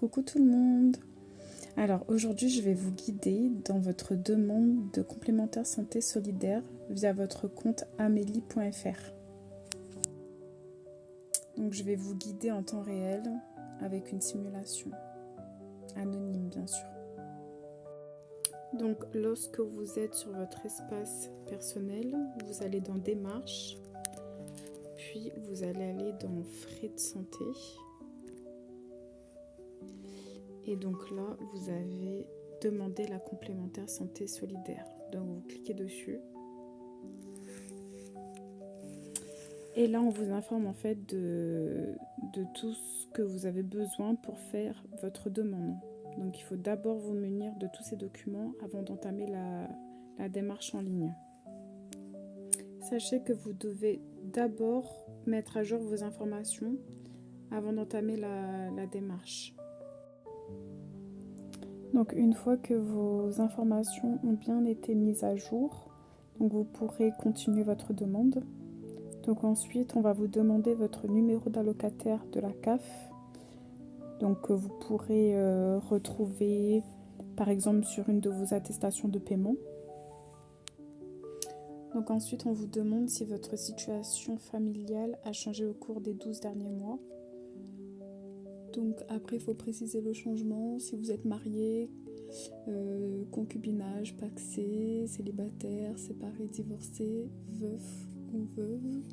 Coucou tout le monde. Alors aujourd'hui je vais vous guider dans votre demande de complémentaire santé solidaire via votre compte amelie.fr. Donc je vais vous guider en temps réel avec une simulation, anonyme bien sûr. Donc lorsque vous êtes sur votre espace personnel, vous allez dans démarches, puis vous allez aller dans frais de santé. Et donc là, vous avez demandé la complémentaire santé solidaire. Donc vous cliquez dessus. Et là, on vous informe en fait de tout ce que vous avez besoin pour faire votre demande. Donc il faut d'abord vous munir de tous ces documents avant d'entamer la démarche en ligne. Sachez que vous devez d'abord mettre à jour vos informations avant d'entamer la démarche. Donc une fois que vos informations ont bien été mises à jour, donc vous pourrez continuer votre demande. Donc ensuite, on va vous demander votre numéro d'allocataire de la CAF. Donc vous pourrez retrouver par exemple sur une de vos attestations de paiement. Donc ensuite, on vous demande si votre situation familiale a changé au cours des 12 derniers mois. Donc après, il faut préciser le changement, si vous êtes marié, concubinage, pacsé, célibataire, séparé, divorcé, veuf ou veuve.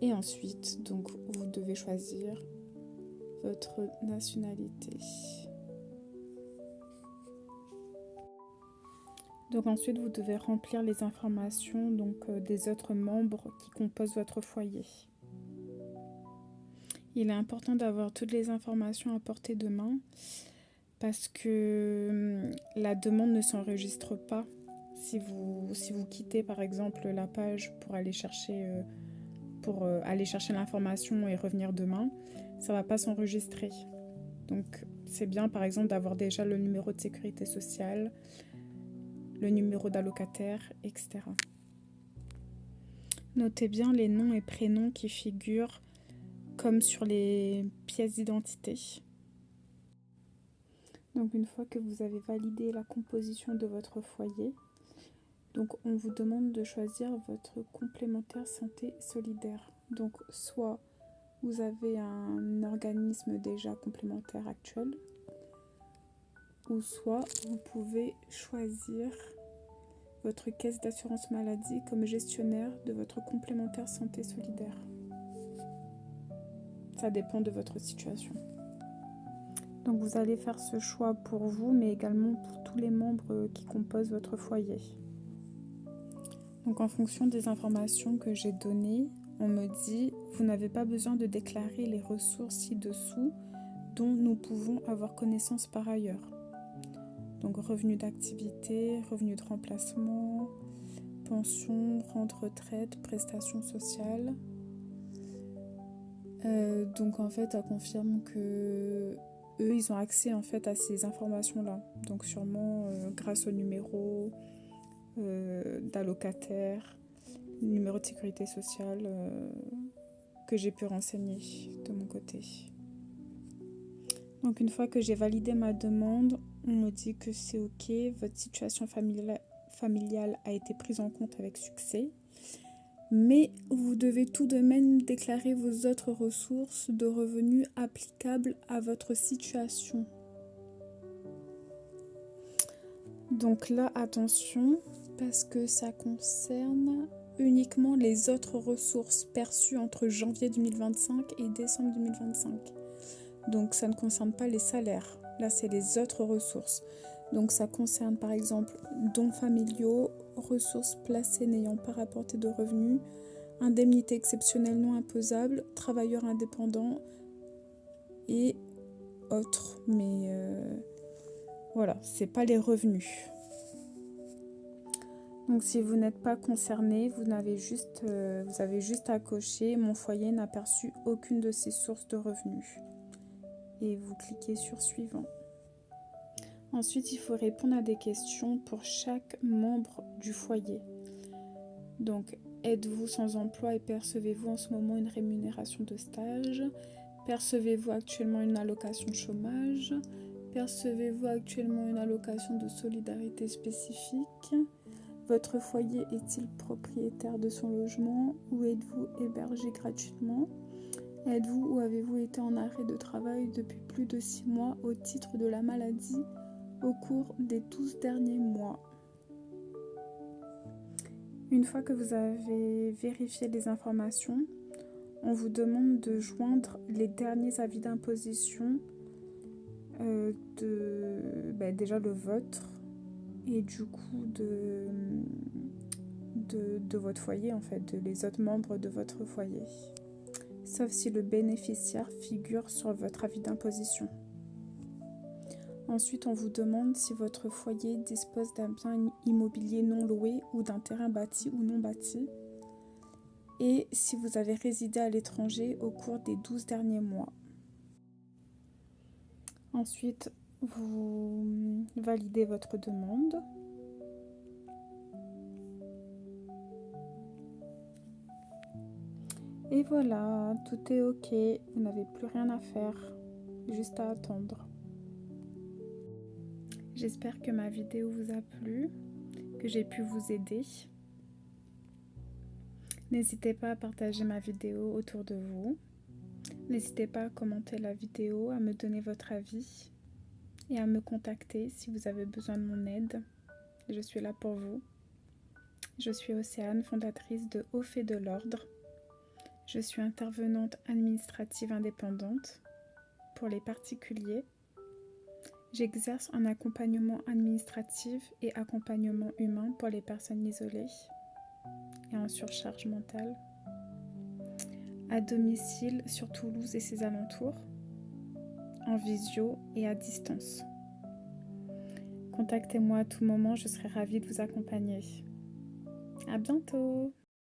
Et ensuite, donc, vous devez choisir votre nationalité. Donc ensuite, vous devez remplir les informations des autres membres qui composent votre foyer. Il est important d'avoir toutes les informations à portée de main parce que la demande ne s'enregistre pas. Si vous quittez par exemple la page pour aller chercher l'information et revenir demain, ça ne va pas s'enregistrer. Donc c'est bien par exemple d'avoir déjà le numéro de sécurité sociale, le numéro d'allocataire, etc. Notez bien les noms et prénoms qui figurent comme sur les pièces d'identité. Donc une fois que vous avez validé la composition de votre foyer, donc on vous demande de choisir votre complémentaire santé solidaire. Donc soit vous avez un organisme déjà complémentaire actuel, ou soit vous pouvez choisir votre caisse d'assurance maladie comme gestionnaire de votre complémentaire santé solidaire. Ça dépend de votre situation. Donc vous allez faire ce choix pour vous, mais également pour tous les membres qui composent votre foyer. Donc en fonction des informations que j'ai données, on me dit « Vous n'avez pas besoin de déclarer les ressources ci-dessous dont nous pouvons avoir connaissance par ailleurs. » Donc revenus d'activité, revenus de remplacement, pension, rente retraite, prestations sociales. Donc en fait, ça confirme que eux, ils ont accès en fait à ces informations-là. Donc sûrement grâce au numéro d'allocataire, numéro de sécurité sociale que j'ai pu renseigner de mon côté. Donc une fois que j'ai validé ma demande, on me dit que c'est ok, votre situation familiale a été prise en compte avec succès. Mais vous devez tout de même déclarer vos autres ressources de revenus applicables à votre situation. Donc là, attention, parce que ça concerne uniquement les autres ressources perçues entre janvier 2025 et décembre 2025. Donc ça ne concerne pas les salaires. Là, c'est les autres ressources. Donc ça concerne par exemple dons familiaux, ressources placées n'ayant pas rapporté de revenus, indemnités exceptionnelles non imposables, travailleurs indépendants et autres. Mais voilà, c'est pas les revenus. Donc si vous n'êtes pas concerné, vous avez juste à cocher « Mon foyer n'a perçu aucune de ces sources de revenus » et vous cliquez sur « Suivant ». Ensuite, il faut répondre à des questions pour chaque membre du foyer. Donc, êtes-vous sans emploi et percevez-vous en ce moment une rémunération de stage ? Percevez-vous actuellement une allocation chômage? Percevez-vous actuellement une allocation de solidarité spécifique? Votre foyer est-il propriétaire de son logement ou êtes-vous hébergé gratuitement? Êtes-vous ou avez-vous été en arrêt de travail depuis plus de 6 mois au titre de la maladie au cours des 12 derniers mois? Une fois que vous avez vérifié les informations, on vous demande de joindre les derniers avis d'imposition déjà le vôtre et du coup de votre foyer en fait, les autres membres de votre foyer, sauf si le bénéficiaire figure sur votre avis d'imposition. Ensuite, on vous demande si votre foyer dispose d'un bien immobilier non loué ou d'un terrain bâti ou non bâti et si vous avez résidé à l'étranger au cours des 12 derniers mois. Ensuite, vous validez votre demande. Et voilà, tout est ok, vous n'avez plus rien à faire, juste à attendre. J'espère que ma vidéo vous a plu, que j'ai pu vous aider. N'hésitez pas à partager ma vidéo autour de vous. N'hésitez pas à commenter la vidéo, à me donner votre avis et à me contacter si vous avez besoin de mon aide. Je suis là pour vous. Je suis Océane, fondatrice de Au fait de l'ordre. Je suis intervenante administrative indépendante pour les particuliers. J'exerce un accompagnement administratif et accompagnement humain pour les personnes isolées et en surcharge mentale, à domicile sur Toulouse et ses alentours, en visio et à distance. Contactez-moi à tout moment, je serai ravie de vous accompagner. À bientôt!